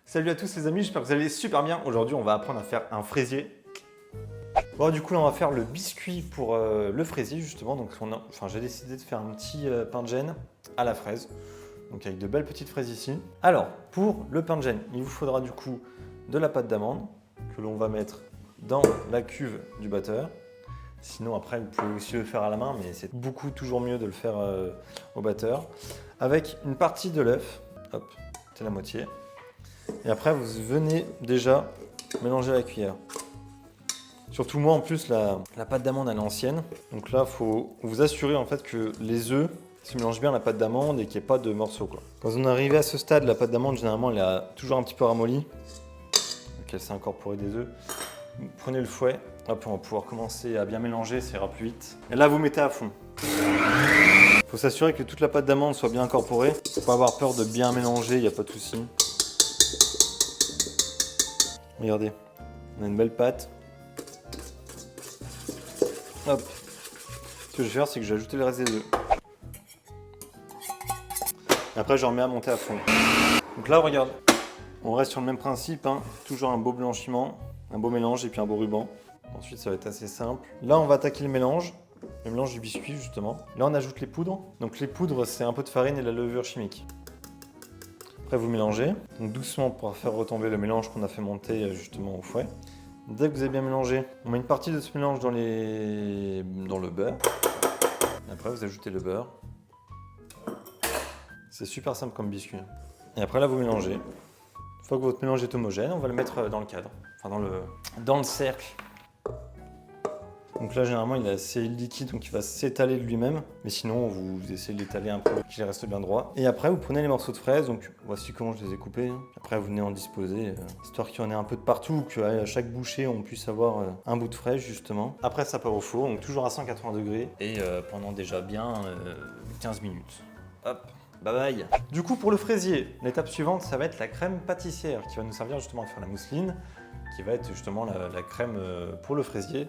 Salut à tous les amis, j'espère que vous allez super bien. Aujourd'hui, on va apprendre à faire un fraisier. Bon, du coup, là, on va faire le biscuit pour le fraisier, justement. Donc, j'ai décidé de faire un petit pain de gêne à la fraise. Donc, avec de belles petites fraises ici. Alors, pour le pain de gêne, il vous faudra du coup de la pâte d'amande que l'on va mettre dans la cuve du batteur. Sinon, après, vous pouvez aussi le faire à la main, mais c'est toujours mieux de le faire au batteur. Avec une partie de l'œuf, hop, c'est la moitié. Et après, vous venez déjà mélanger à la cuillère. Surtout moi, en plus, la pâte d'amande, elle est ancienne. Donc là, il faut vous assurer en fait que les œufs se mélangent bien à la pâte d'amande et qu'il n'y ait pas de morceaux, quoi. Quand on est arrivé à ce stade, la pâte d'amande, généralement, elle est toujours un petit peu ramollie. Donc elle s'est incorporée des œufs. Prenez le fouet. Hop, on va pouvoir commencer à bien mélanger, ça ira plus vite. Et là, vous mettez à fond. Il faut s'assurer que toute la pâte d'amande soit bien incorporée. Il ne faut pas avoir peur de bien mélanger, il n'y a pas de souci. Regardez, on a une belle pâte. Hop. Ce que je vais faire, c'est que je vais ajouter le reste des œufs. Et après, je remets à monter à fond. Donc là, regarde, on reste sur le même principe, hein. Toujours un beau blanchiment, un beau mélange et puis un beau ruban. Ensuite, ça va être assez simple. Là, on va attaquer le mélange du biscuit, justement. Là, on ajoute les poudres. Donc les poudres, c'est un peu de farine et de la levure chimique. Après, vous mélangez, donc doucement pour faire retomber le mélange qu'on a fait monter justement au fouet. Dès que vous avez bien mélangé, on met une partie de ce mélange dans le beurre. Et après, vous ajoutez le beurre. C'est super simple comme biscuit. Et après, là, vous mélangez. Une fois que votre mélange est homogène, on va le mettre dans le cadre, enfin dans le cercle. Donc là, généralement, il est assez liquide, donc il va s'étaler de lui-même. Mais sinon, vous essayez de l'étaler un peu, qu'il reste bien droit. Et après, vous prenez les morceaux de fraises. Donc voici comment je les ai coupés. Après, vous venez en disposer, histoire qu'il y en ait un peu de partout, qu'à chaque bouchée, on puisse avoir un bout de fraise, justement. Après, ça part au four, donc toujours à 180 degrés. Et pendant déjà bien 15 minutes. Hop, bye bye. Du coup, pour le fraisier, l'étape suivante, ça va être la crème pâtissière, qui va nous servir justement à faire la mousseline, qui va être justement la crème pour le fraisier.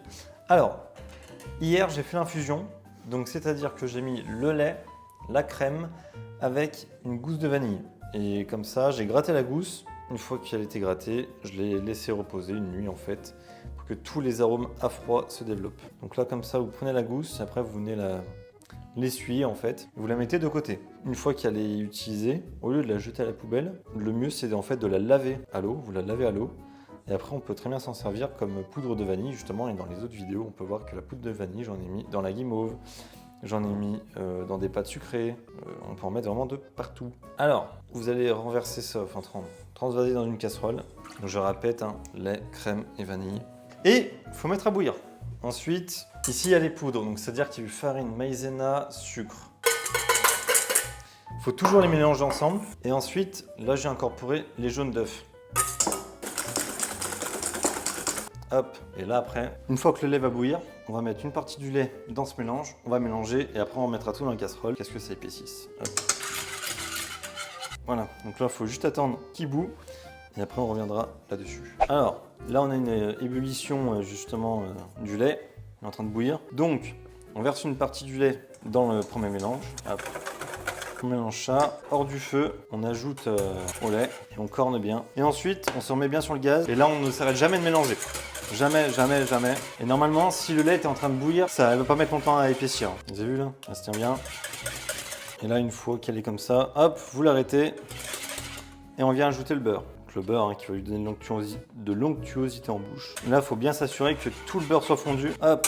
Alors, hier j'ai fait l'infusion, donc c'est-à-dire que j'ai mis le lait, la crème avec une gousse de vanille. Et comme ça, j'ai gratté la gousse. Une fois qu'elle était grattée, je l'ai laissée reposer une nuit en fait, pour que tous les arômes à froid se développent. Donc là, comme ça, vous prenez la gousse, et après vous venez l'essuyer en fait, et vous la mettez de côté. Une fois qu'elle est utilisée, au lieu de la jeter à la poubelle, le mieux c'est en fait de la laver à l'eau, vous la lavez à l'eau. Et après, on peut très bien s'en servir comme poudre de vanille, justement. Et dans les autres vidéos, on peut voir que la poudre de vanille, j'en ai mis dans la guimauve, j'en ai mis dans des pâtes sucrées. On peut en mettre vraiment de partout. Alors, vous allez renverser ça, enfin transvaser dans une casserole. Donc, je répète, hein, lait, crème et vanille. Et il faut mettre à bouillir. Ensuite, ici, il y a les poudres. Donc, c'est-à-dire qu'il y a eu farine, maïzena, sucre. Il faut toujours les mélanger ensemble. Et ensuite, là, j'ai incorporé les jaunes d'œufs. Hop, et là après, une fois que le lait va bouillir, on va mettre une partie du lait dans ce mélange, on va mélanger et après on mettra tout dans la casserole, qu'est-ce que ça épaississe. Hop. Voilà, donc là il faut juste attendre qu'il bout et après on reviendra là-dessus. Alors, là on a une ébullition justement du lait, il est en train de bouillir. Donc, on verse une partie du lait dans le premier mélange. Hop. On mélange ça, hors du feu, on ajoute au lait et on corne bien. Et ensuite, on se remet bien sur le gaz et là on ne s'arrête jamais de mélanger. Jamais, jamais, jamais. Et normalement, si le lait est en train de bouillir, ça ne va pas mettre longtemps à épaissir. Vous avez vu là? Ça se tient bien. Et là, une fois qu'elle est comme ça, hop, vous l'arrêtez et on vient ajouter le beurre. Donc, le beurre hein, qui va lui donner de l'onctuosité en bouche. Et là, il faut bien s'assurer que tout le beurre soit fondu. Hop.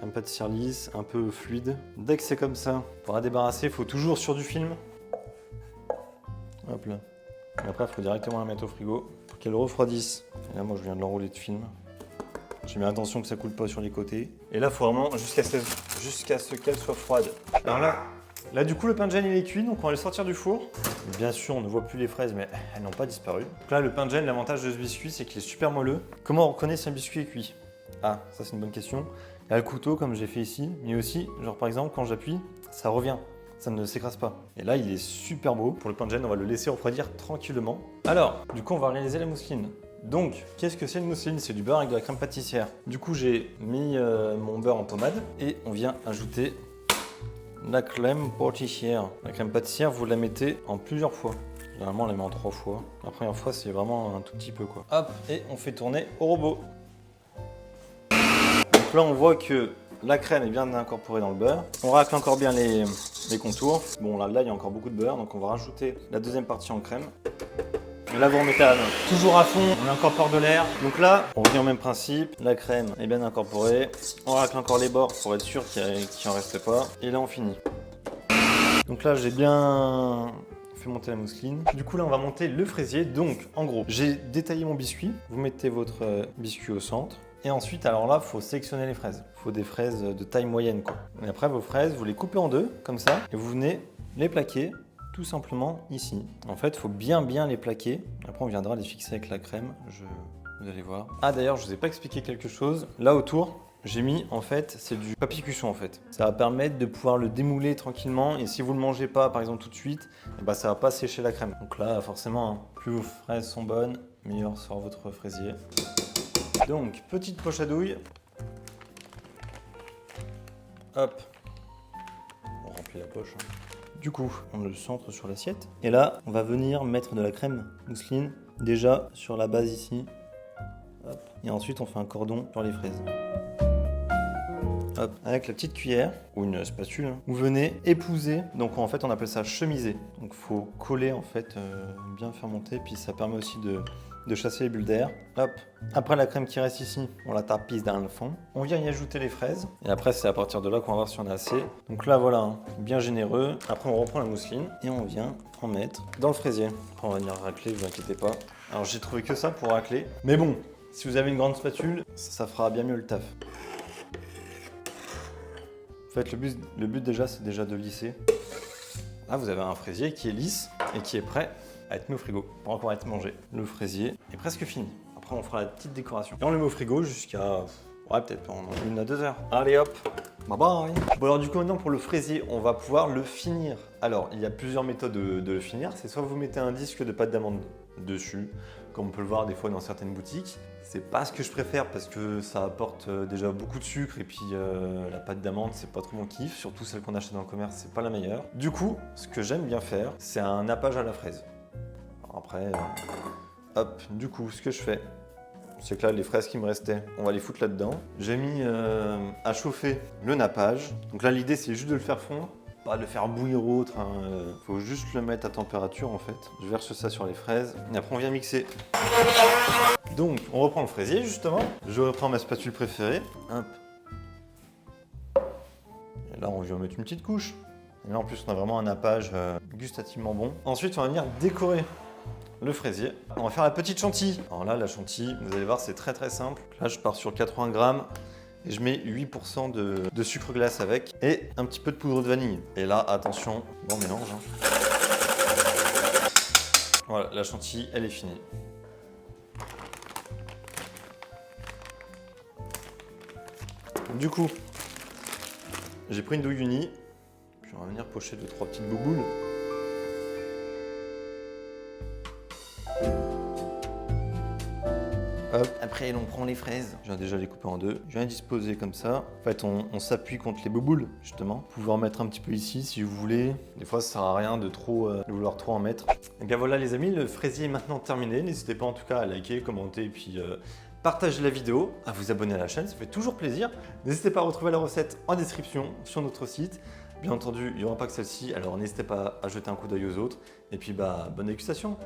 Un pâtissière lisse, un peu fluide. Dès que c'est comme ça, pour la débarrasser, il faut toujours sur du film. Hop là. Et après, il faut directement la mettre au frigo pour qu'elle refroidisse. Et là, moi, je viens de l'enrouler de film. J'ai mis attention que ça coule pas sur les côtés. Et là, il faut vraiment jusqu'à ce qu'elle soit froide. Alors là, du coup, le pain de gêne, il est cuit, donc on va le sortir du four. Bien sûr, on ne voit plus les fraises, mais elles n'ont pas disparu. Donc là, le pain de gêne, l'avantage de ce biscuit, c'est qu'il est super moelleux. Comment on reconnaît si un biscuit est cuit? Ah, ça, c'est une bonne question. Il y a le couteau, comme j'ai fait ici, mais aussi, genre par exemple, quand j'appuie, ça revient. Ça ne s'écrase pas. Et là, il est super beau. Pour le pain de gêne, on va le laisser refroidir tranquillement. Alors, du coup, on va réaliser la mousseline. Donc, qu'est-ce que c'est une mousseline? C'est du beurre avec de la crème pâtissière. Du coup, j'ai mis mon beurre en pommade et on vient ajouter la crème pâtissière. La crème pâtissière, vous la mettez en plusieurs fois. Généralement, on les met en 3 fois. La première fois, c'est vraiment un tout petit peu, quoi. Hop, et on fait tourner au robot. Donc là, on voit que la crème est bien incorporée dans le beurre. On racle encore bien les contours. Bon, là, il y a encore beaucoup de beurre, donc on va rajouter la deuxième partie en crème. Et là, vous remettez à la main. Toujours à fond, on incorpore de l'air. Donc là, on revient au même principe. La crème est bien incorporée. On racle encore les bords pour être sûr qu'il n'en reste pas. Et là, on finit. Donc là, j'ai bien fait monter la mousseline. Du coup, là, on va monter le fraisier. Donc, en gros, j'ai détaillé mon biscuit. Vous mettez votre biscuit au centre. Et ensuite, alors là, il faut sélectionner les fraises. Il faut des fraises de taille moyenne, quoi. Et après, vos fraises, vous les coupez en deux, comme ça. Et vous venez les plaquer tout simplement ici. En fait, il faut bien les plaquer. Après, on viendra les fixer avec la crème. Vous allez voir. Ah, d'ailleurs, je vous ai pas expliqué quelque chose. Là, autour, j'ai mis, en fait, c'est du papier cuisson, en fait. Ça va permettre de pouvoir le démouler tranquillement. Et si vous ne le mangez pas, par exemple, tout de suite, eh ben, ça va pas sécher la crème. Donc là, forcément, hein, plus vos fraises sont bonnes, meilleur sera votre fraisier. Donc, petite poche à douille. Hop. On remplit la poche. Hein. Du coup, on le centre sur l'assiette. Et là, on va venir mettre de la crème mousseline déjà sur la base ici. Hop. Et ensuite, on fait un cordon sur les fraises. Hop. Avec la petite cuillère ou une spatule, hein, vous venez épouser. Donc en fait, on appelle ça chemiser. Donc il faut coller en fait, bien faire monter. Puis ça permet aussi de chasser les bulles d'air. Hop. Après la crème qui reste ici, on la tapisse dans le fond. On vient y ajouter les fraises. Et après, c'est à partir de là qu'on va voir si on a assez. Donc là, voilà, hein, bien généreux. Après, on reprend la mousseline et on vient en mettre dans le fraisier. Après, on va venir racler, vous inquiétez pas. Alors, j'ai trouvé que ça pour racler. Mais bon, si vous avez une grande spatule, ça fera bien mieux le taf. En fait, le but déjà, c'est déjà de lisser. Là, vous avez un fraisier qui est lisse et qui est prêt à être mis au frigo pour encore être mangé. Le fraisier est presque fini. Après, on fera la petite décoration. Et on le met au frigo jusqu'à, ouais, peut-être pendant 1 à 2 heures. Allez hop, bye bye. Bon alors du coup maintenant pour le fraisier, on va pouvoir le finir. Alors, il y a plusieurs méthodes de le finir. C'est soit vous mettez un disque de pâte d'amande dessus, comme on peut le voir des fois dans certaines boutiques. C'est pas ce que je préfère parce que ça apporte déjà beaucoup de sucre et puis la pâte d'amande c'est pas trop mon kiff, surtout celle qu'on achète dans le commerce, c'est pas la meilleure. Du coup, ce que j'aime bien faire, c'est un nappage à la fraise. Alors après, hop, du coup, ce que je fais, c'est que là, les fraises qui me restaient, on va les foutre là-dedans. J'ai mis à chauffer le nappage. Donc là, l'idée, c'est juste de le faire fondre, pas de le faire bouillir ou autre. Faut juste le mettre à température, en fait. Je verse ça sur les fraises et après, on vient mixer. Donc, on reprend le fraisier, justement. Je reprends ma spatule préférée. Hop. Et là, on vient mettre une petite couche. Et là, en plus, on a vraiment un nappage gustativement bon. Ensuite, on va venir décorer le fraisier. On va faire la petite chantilly. Alors là, la chantilly, vous allez voir, c'est très simple. Là, je pars sur 80 grammes et je mets 8% de sucre glace avec et un petit peu de poudre de vanille. Et là, attention, bon mélange. Hein. Voilà, la chantilly, elle est finie. Du coup, j'ai pris une douille unie. Puis on va venir pocher 2-3 petites bouboules. Hop. Après, on prend les fraises. Je viens déjà les couper en deux. Je viens disposer comme ça. En fait, on s'appuie contre les bouboules, justement. Vous pouvez en mettre un petit peu ici si vous voulez. Des fois, ça sert à rien de vouloir trop en mettre. Et bien voilà les amis, le fraisier est maintenant terminé. N'hésitez pas en tout cas à liker, commenter et puis partager la vidéo, à vous abonner à la chaîne, ça fait toujours plaisir. N'hésitez pas à retrouver la recette en description sur notre site. Bien entendu, il n'y aura pas que celle-ci, alors n'hésitez pas à jeter un coup d'œil aux autres. Et puis bonne dégustation.